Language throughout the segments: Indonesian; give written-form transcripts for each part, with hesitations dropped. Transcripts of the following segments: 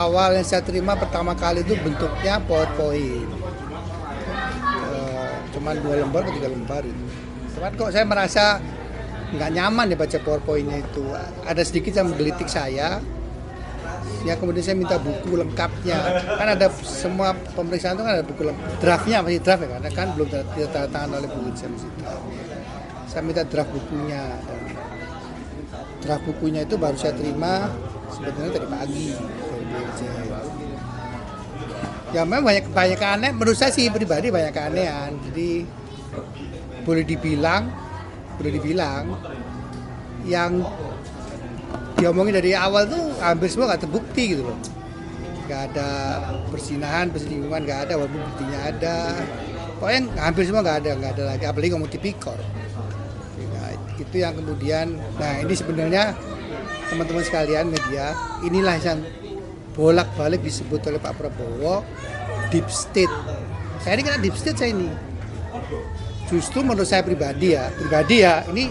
Awal yang saya terima pertama kali itu bentuknya PowerPoint, cuman 2 lembar atau 3 lembar itu. Cuman kok saya merasa nggak nyaman ya baca PowerPointnya itu. Ada sedikit yang menggelitik saya. Ya kemudian saya minta buku lengkapnya. Kan ada semua pemeriksaan itu kan ada buku draftnya, masih draft ya, karena kan belum tanda tangan oleh Bu Irjen. Saya minta draft bukunya. Dan draft bukunya itu baru saya terima sebetulnya tadi pagi. Ya memang banyak aneh, menurut saya sih pribadi banyak keanehan. Jadi boleh dibilang yang diomongin dari awal tuh hampir semua nggak terbukti gitu loh. Nggak ada persinahan, perselingkuhan nggak ada, walaupun buktinya ada. Pokoknya hampir semua nggak ada lagi, apalagi ngomong tipikor. Nah, itu yang kemudian, nah ini sebenarnya teman-teman sekalian media, inilah yang bolak-balik disebut oleh Pak Prabowo deep state. Saya ini kena deep state saya ini. Justru menurut saya pribadi ya, ini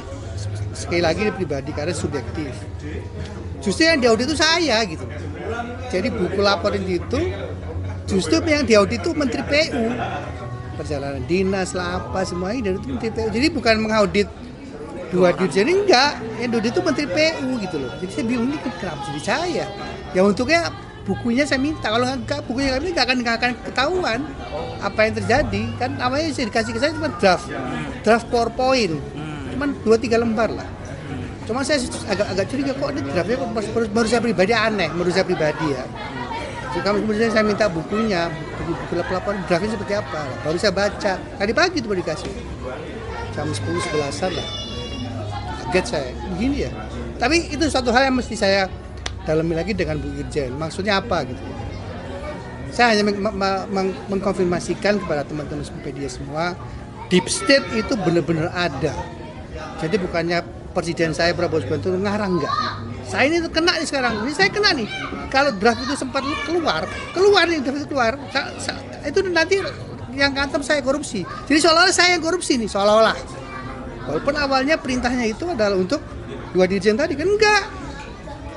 sekali lagi ini pribadi karena subjektif. Justru yang diaudit itu saya gitu. Jadi buku laporan itu justru yang diaudit itu Menteri PU, perjalanan dinas lah apa semuanya dari itu Menteri PU. Jadi bukan mengaudit dua dirjen, enggak, yang diaudit itu Menteri PU gitu loh. Jadi saya bingung ini kenapa jadi saya. Ya untuknya bukunya saya minta, kalau enggak bukunya kami nggak akan ketahuan apa yang terjadi. Kan namanya saya dikasih ke saya cuma draft PowerPoint, cuman 2-3 lembar lah. Cuma saya agak curiga kok ini draftnya menurut saya pribadi aneh, menurut saya pribadi ya. Kemudian saya minta bukunya, buku laporan draftnya seperti apa, baru saya baca. Tadi pagi itu baru dikasih, jam 10-11an lah. Kaget saya, begini ya. Tapi itu suatu hal yang mesti saya dalami lagi dengan Bu Irjen. Maksudnya apa gitu? Saya hanya mengkonfirmasikan kepada teman-teman media semua, deep state itu benar-benar ada. Jadi bukannya presiden saya Prabowo Subianto ngarang enggak. Saya ini kena nih sekarang. Ini saya kena nih. Kalau draft itu sempat keluar nih draft itu keluar. Itu nanti yang ngantem saya korupsi. Jadi seolah-olah saya yang korupsi nih, seolah-olah. Walaupun awalnya perintahnya itu adalah untuk 2 dirjen tadi kan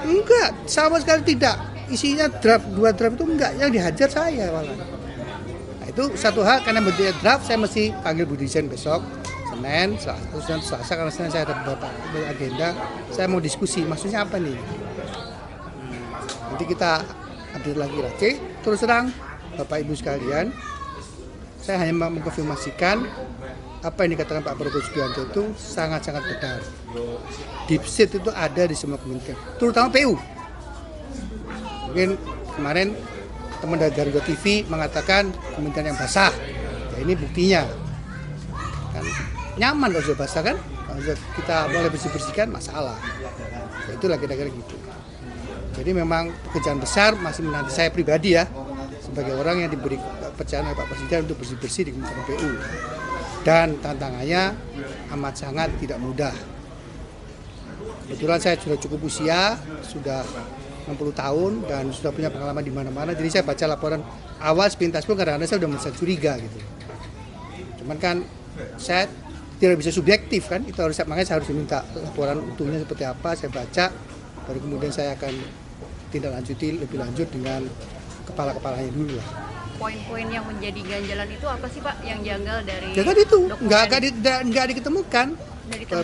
enggak, sama sekali tidak. Isinya 2 draft itu enggak, yang dihajar saya malah. Nah, itu satu hal, karena bentuknya draft saya mesti panggil Bu Dirjen besok, Senin, Selasa, karena Senin saya ada beberapa agenda, saya mau diskusi, maksudnya apa nih? Nanti kita update lagi lah. Oke, terus terang Bapak Ibu sekalian, saya hanya mengkonfirmasikan apa yang dikatakan Pak Prabowo Subianto itu sangat-sangat benar. Deep state itu ada di semua kementerian, terutama PU. Mungkin kemarin teman dari Garuda TV mengatakan kementerian yang basah. Ya ini buktinya. Kan nyaman kalau sudah basah kan? Kalau kita boleh bersih-bersihkan masalah. Ya, itulah kira-kira gitu. Jadi memang pekerjaan besar masih menanti saya pribadi ya, sebagai orang yang diberi kepercayaan oleh Pak Presiden untuk bersih-bersih di Kementerian PU. Dan tantangannya amat sangat tidak mudah. Kebetulan saya sudah cukup usia, sudah 60 tahun dan sudah punya pengalaman di mana-mana. Jadi saya baca laporan awal sepintas pun kadang-kadang saya sudah merasa curiga gitu. Cuman kan saya tidak bisa subjektif kan, itu harus makanya saya harus minta laporan utuhnya seperti apa, saya baca, baru kemudian saya akan tindak lanjuti lebih lanjut dengan kepala-kepalanya dulu lah. Poin-poin yang menjadi ganjalan itu apa sih Pak yang janggal dari ya tadi itu nggak diketemukan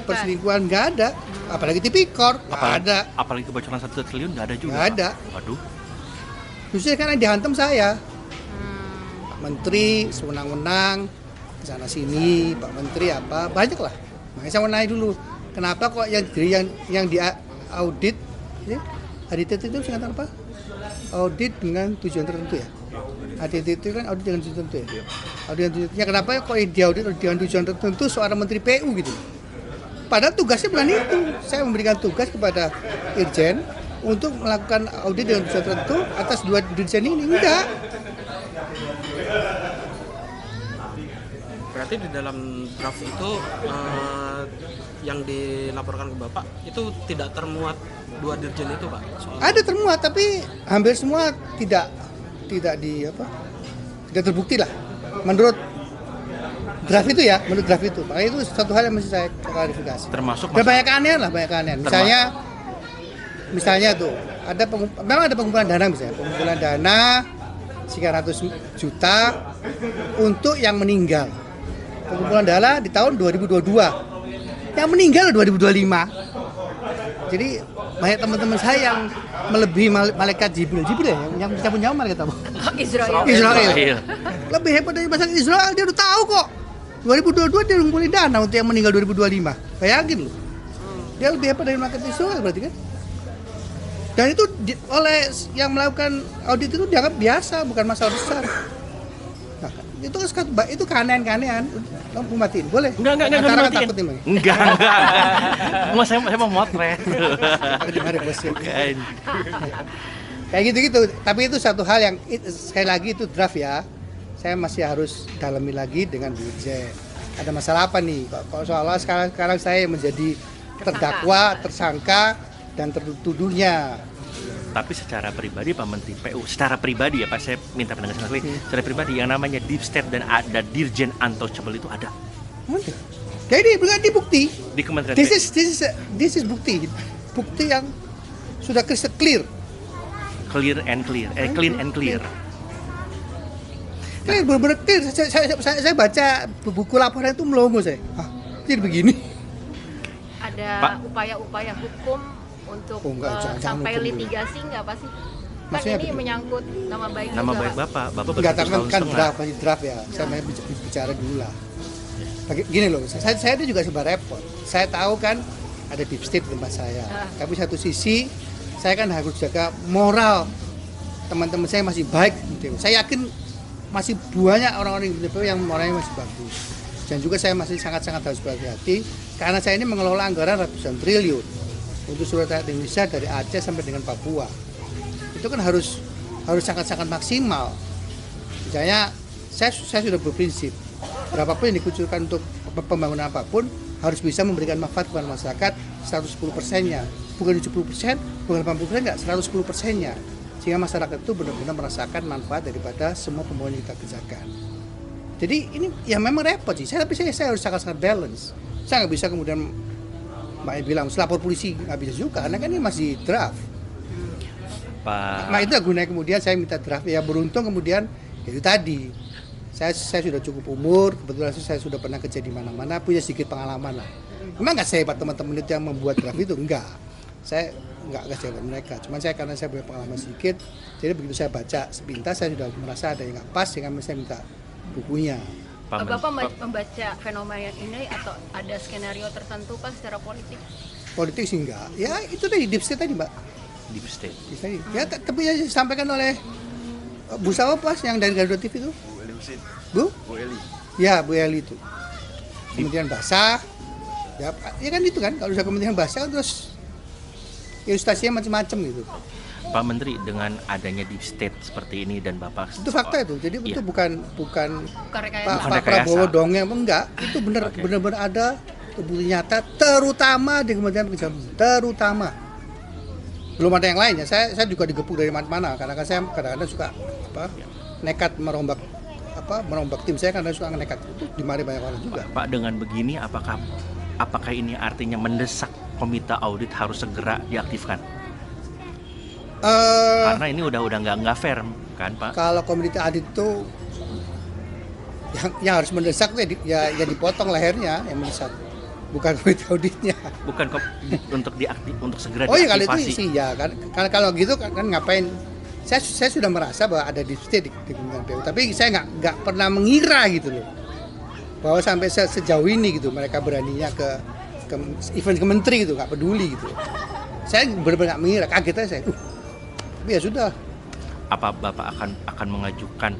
perselingkuhan, nggak ada, apalagi tipikor nggak ada, apalagi kebocoran 1 triliun nggak ada juga nggak ada. Waduh, justru karena dihantam saya Pak Menteri sewenang-wenang kesana sini, Pak Menteri apa banyak lah. Makanya saya mau nanya dulu kenapa kok yang di audit ya, audit itu singkatan apa? Audit dengan tujuan tertentu ya. Audit itu kan audit dengan tujuan tertentu ya. Audit dengan tujuan, ya kenapa kok diaudit dengan tujuan tertentu seorang Menteri PU gitu? Padahal tugasnya bukan itu. Saya memberikan tugas kepada Irjen untuk melakukan audit dengan tujuan tertentu atas 2 dirjen ini, enggak. Berarti di dalam draft itu yang dilaporkan ke Bapak itu tidak termuat 2 dirjen itu Pak? Ada termuat tapi hampir semua tidak terbukti lah menurut draft itu ya, menurut draft itu. Makanya itu satu hal yang mesti saya klarifikasi. termasuk Dan banyak keanehan lah, banyak keanehan. Misalnya tuh memang ada pengumpulan dana misalnya, pengumpulan dana sekian ratus juta untuk yang meninggal. Pengumpulan dana di tahun 2022. Yang meninggal 2025. Jadi banyak teman-teman saya yang melebihi malaikat Jibril ya, yang cabut nyawa malaikat apa? Israel. Lebih hebat dari malaikat Israel, dia udah tahu kok. 2022 dia ngumpulin dana untuk yang meninggal 2025. Bayangin loh. Dia lebih hebat dari malaikat Israel berarti kan? Dan itu oleh yang melakukan audit itu dianggap biasa, bukan masalah besar. Nah, itu keanehan-keanehan. Kamu matiin, boleh? Enggak takut nih, Bang. Enggak. Saya mau motret. Gimana bosnya? Kayak gitu-gitu. Tapi itu satu hal yang sekali lagi itu draft ya. Saya masih harus dalami lagi dengan Dirjen. Ada masalah apa nih? Kalau soalnya sekarang saya menjadi terdakwa, tersangka, dan tertuduhnya. Tapi secara pribadi Pak Menteri PU, secara pribadi ya Pak, saya minta pendengar sekali. Secara pribadi yang namanya deep state dan ada Dirjen Untouchable itu ada. Ada. Jadi bukan bukti. Di Kementerian This is bukti. Bukti yang sudah crystal clear. Clean and clear. Clear, benar-benar clear. Saya baca buku laporan itu melongo saya. Hah, jadi begini. Ada Pak. upaya-upaya hukum untuk Jangan sampai hukum dulu. litigasi nggak apa sih? Kan Maksudnya ini betul. menyangkut nama baik Nama juga, baik Pak. Bapak Enggak, bersatu tahun kan setengah. masih draft ya. Saya mau bicara dulu lah. Gini loh, saya itu juga sebar repot. Saya tahu kan ada deep state di tempat saya. Tapi satu sisi saya kan harus jaga moral teman-teman saya masih baik. Gitu. Saya yakin masih banyak orang-orang di DPO yang moralnya masih bagus. Dan juga saya masih sangat-sangat harus berhati-hati karena saya ini mengelola anggaran ratusan triliun untuk seluruh rakyat Indonesia dari Aceh sampai dengan Papua. Itu kan harus sangat-sangat maksimal. Misalnya saya sudah berprinsip berapapun yang dikucurkan untuk pembangunan apapun harus bisa memberikan manfaat kepada masyarakat 110%-nya, bukan 70%, bukan 80%, enggak, 110%-nya. Sehingga masyarakat itu benar-benar merasakan manfaat daripada semua pembangunan yang kita kerjakan. Jadi ini ya memang repot sih, tapi saya harus sangat-sangat balance. Saya nggak bisa kemudian Mbak bilang lapor polisi, nggak bisa juga, karena kan ini masih draft. Pak. Nah itu gunanya kemudian saya minta draft, ya beruntung kemudian itu tadi. Saya sudah cukup umur, kebetulan saya sudah pernah kerja di mana-mana, punya sedikit pengalaman lah. Memang nggak sehebat teman-teman itu yang membuat draft itu, enggak. Saya nggak sehebat mereka, cuman karena saya punya pengalaman sedikit, jadi begitu saya baca sepintas saya sudah merasa ada yang nggak pas, sehingga saya minta bukunya. Bapak membaca fenomena ini atau ada skenario tertentu kan secara politik? Politik sih enggak, ya itu tadi deep state tadi Mbak. Deep state. Tadi. Ya tapi ya disampaikan oleh Bu Sawa pas yang dari Garuda TV itu. Bu Eli. Ya Bu Eli itu. Kementerian Bahasa. Ya kan itu kan kalau sudah Kementerian Bahasa kan terus ilustrasinya macam-macam gitu. Pak Menteri, dengan adanya deep state seperti ini dan Bapak Itu fakta itu. Jadi itu bukan rekayasa. Pak Prabowo dongeng, enggak. Itu benar-benar ada bukti nyata, terutama di Kementerian Pekerjaan Umum. Terutama. Belum ada yang lainnya. Saya juga digepuk dari mana-mana karena kan saya kadang-kadang suka nekat merombak tim saya karena suka nekat. Itu dimari banyak orang juga. Pak, dengan begini apakah ini artinya mendesak komite audit harus segera diaktifkan? Karena ini udah nggak fair kan Pak? Kalau komite audit itu yang harus mendesak ya dipotong lehernya yang mendesak, bukan komite auditnya. Bukan untuk segera diaktifasi. Oh iya kalau itu sih ya kan kalau gitu kan ngapain? Saya sudah merasa bahwa ada deep state di Kementerian PU, tapi saya nggak pernah mengira gitu loh bahwa sampai sejauh ini gitu mereka beraninya ke event ke menteri gitu, nggak peduli gitu. Saya benar-benar nggak mengira, kaget aja saya. Tapi ya sudah. Apa Bapak akan mengajukan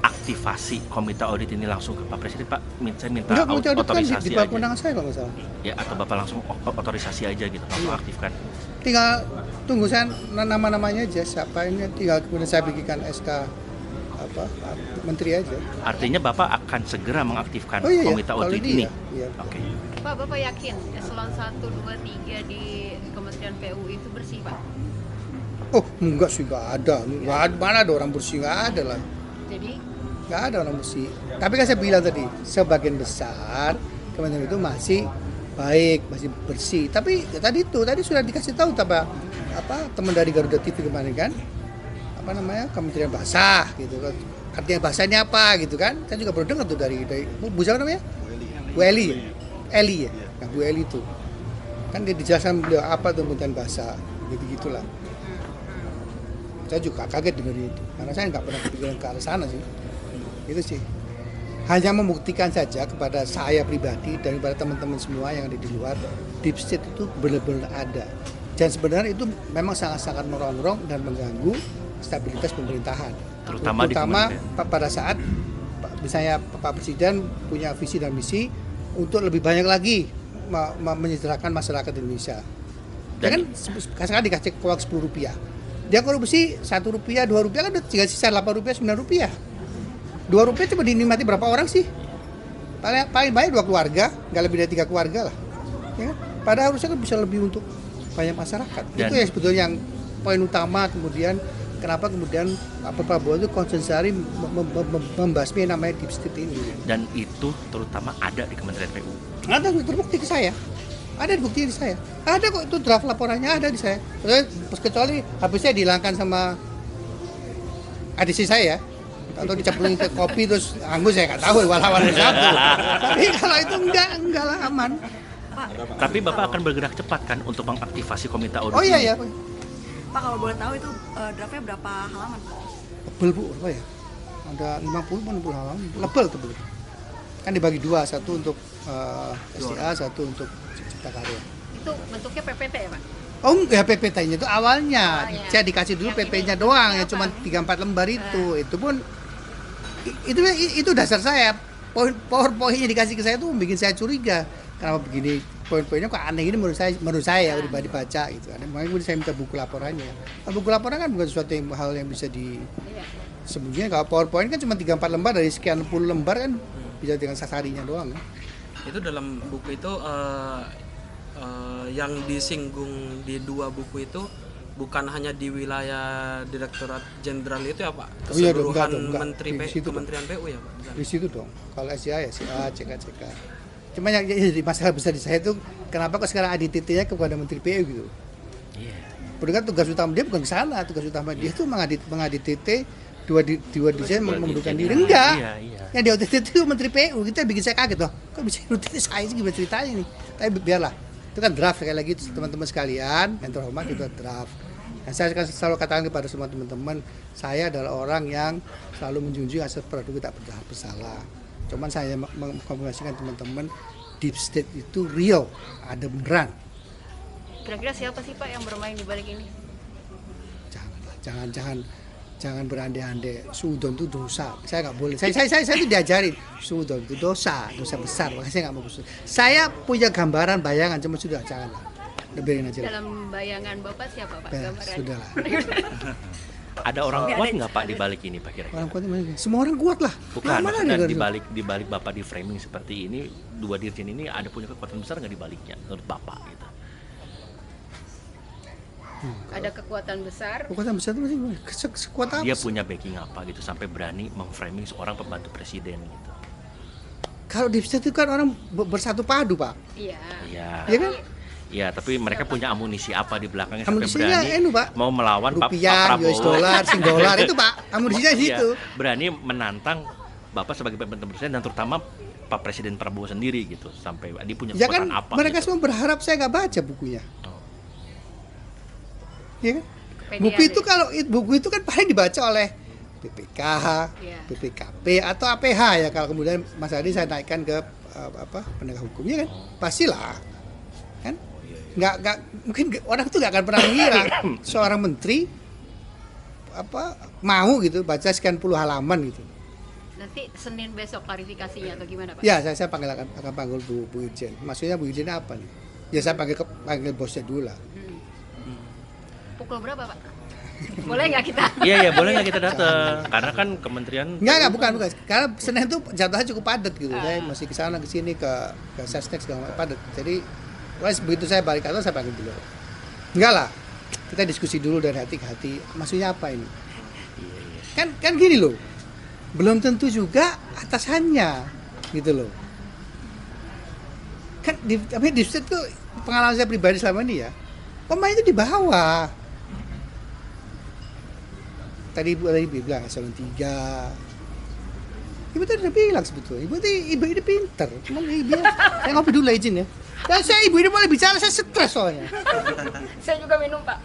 aktivasi komite audit ini langsung ke Pak Presiden, Pak? Saya minta otorisasi di bawah kewenangan saya kalau nggak salah. Ya, atau Bapak langsung otorisasi aja gitu, Bapak aktifkan. Tinggal tunggu saya nama-namanya aja siapa ini, tinggal kemudian saya bikinkan SK menteri aja. Artinya Bapak akan segera mengaktifkan komite audit ini. Iya. Oke. Pak, Bapak yakin eselon 1, 2, 3 di Kementerian PU itu bersih, Pak? Oh, enggak sih, enggak ada. Mana ada orang bersih, enggak ada lah. Jadi? Enggak ada orang bersih. Tapi kan saya bilang tadi, sebagian besar Kementerian itu masih baik, masih bersih. Tapi ya tadi sudah dikasih tahu teman dari Garuda TV kemarin kan, Kementerian Basah gitu kan. Artinya bahasa ini apa gitu kan? Saya juga baru dengar tuh dari Bu siapa namanya? Bu Eli. Eli ya. Nah, Bu Eli itu kan dia dijelaskan beliau apa tuh Kementerian Basah, gitu-gitulah. Saya juga kaget dengar itu, karena saya nggak pernah kepikiran ke arah sana sih. Itu sih. Hanya membuktikan saja kepada saya pribadi dan kepada teman-teman semua yang ada di luar, deep state itu benar-benar ada. Dan sebenarnya itu memang sangat-sangat merongrong dan mengganggu stabilitas pemerintahan. Terutama pada saat misalnya Pak Presiden punya visi dan misi untuk lebih banyak lagi menyejahterakan masyarakat Indonesia. Dia kan sekarang dikasih uang Rp10. Dia korupsi Rp1, Rp2 kan udah tinggal sisa Rp8, Rp9. Rp2 cuma dinikmati berapa orang sih? Paling banyak 2 keluarga, nggak lebih dari 3 keluarga lah. Ya kan? Padahal harusnya kan bisa lebih untuk banyak masyarakat. Itu yang sebetulnya yang poin utama kemudian kenapa kemudian Pak Prabowo itu konsentrasi membasmi namanya deep state ini. Dan itu terutama ada di Kementerian PU. Ada terbukti ke saya. Ada bukti di saya. Ada kok itu draft laporannya ada di saya. Kecuali habisnya dihilangkan sama adisi saya. Atau dicemplungin ke kopi terus anggur saya nggak tahu walawan satu. Tapi kalau itu enggak lah aman. Tapi Bapak akan bergerak cepat kan untuk mengaktifasi komite audit. Oh iya. Pak, kalau boleh tahu itu draftnya berapa halaman, Pak? Tebel Bu, apa ya? Ada 50 halaman. Tebel. Kan dibagi 2, satu untuk SDA, satu untuk Cipta Karya. Itu bentuknya PPT ya Pak? Oh enggak, PPT-nya itu awalnya. Saya dikasih dulu PP-nya doang, yang cuma 3-4 lembar itu. Itu pun itu dasar saya. Power-powernya dikasih ke saya itu bikin saya curiga. Kenapa begini? Poin-poinnya kok aneh ini menurut saya udah dibaca gitu. Makanya kemudian saya minta buku laporannya. Nah, buku laporan kan bukan sesuatu hal yang bisa sembunyikan. Kalau PowerPoint kan cuma 3-4 lembar dari sekian puluh lembar kan bisa dengan sasarinya doang kan. Itu dalam buku itu yang disinggung di 2 buku itu bukan hanya di wilayah Direktorat Jenderal itu ya Pak, keseluruhan Kementerian PU ya Pak? Di situ dong, kalau SCA ya CA, CK. Cuma yang jadi masalah besar di saya itu kenapa kok sekarang ADTT-nya kepada Menteri PU gitu? Padahal tugas utama dia bukan ke sana, tugas utama dia itu mengadit TT dua dirjen mengundurkan diri. Enggak. Yang di OTT itu Menteri PU, kita bikin saya kaget loh. Kok bisa OTT saya sih gimana ceritanya nih? Tapi biarlah. Itu kan draft sekali lagi teman-teman sekalian yang terhormat itu draft. Dan saya selalu katakan kepada semua teman-teman, saya adalah orang yang selalu menjunjung asas praduga tak bersalah. Cuman saya mengkonfirmasikan teman-teman, deep state itu real, ada beneran. Kira-kira siapa sih Pak yang bermain di balik ini? Jangan berandai-andai. Suudon itu dosa. Saya nggak boleh. Saya itu diajarin. Suudon itu dosa besar. Makanya saya nggak mau. Saya punya gambaran, bayangan, cuma sudah janganlah. Biarin aja. Dalam bayangan Bapak siapa Pak? Gambarannya? Sudahlah. Ada orang kuat nggak Pak di balik ini Pak kira-kira? Orang kuat mana? Semua orang kuat lah. Bukan, maksudnya di balik Bapak di framing seperti ini, 2 dirjen ini ada punya kekuatan besar nggak di baliknya menurut Bapak gitu? Ada kekuatan besar. Kekuatan besar itu masih sekuat apa? Dia punya backing apa gitu sampai berani memframing seorang pembantu presiden gitu. Kalau di situ kan orang bersatu padu Pak. Iya. Iya kan? Iya, tapi mereka punya amunisi apa di belakangnya sampai Amunisinya berani Pak. mau melawan Pak Rupiah, Prabowo. US dollar, Sing dollar itu Pak. Amunisinya di situ. Berani menantang Bapak sebagai pembantu presiden dan terutama Pak Presiden Prabowo sendiri gitu sampai dia punya kekuatan kan, apa? Mereka gitu. semua berharap saya nggak baca bukunya. Iya kan? Buku itu kan paling dibaca oleh BPK, BPKP atau APH ya kalau kemudian Mas Adi saya naikkan ke penegak hukumnya kan pastilah kan nggak mungkin orang itu nggak akan pernah mengira seorang menteri mau gitu baca sekian puluh halaman gitu. Nanti Senin besok klarifikasinya atau gimana Pak? Ya saya akan panggil Bu Irjen. Maksudnya Bu Irjen apa nih? Ya saya panggil bosnya dulu lah. Pukul berapa Pak? Boleh nggak kita? Iya boleh nggak kita datang? Karena kan kementerian. Bukan. Karena Senin itu jadwalnya cukup padat gitu. Saya masih ke sana ke sini ke Sesnek segala padat. Jadi begitu saya balik kantor saya panggil dulu. Enggak lah. Kita diskusi dulu dari hati ke hati. Maksudnya apa ini? Kan gini loh. Belum tentu juga atasannya gitu loh. Kan deep state tuh pengalaman saya pribadi selama ini ya, pemain itu di bawah. Tadi ibu bilang eselon 3. Ibu tadi udah bilang sebetulnya, ibu ini pinter. Cuman ibu, saya ngopi dulu izin ya. Dan ibu ini boleh bicara, saya stres soalnya. Saya juga minum, Pak.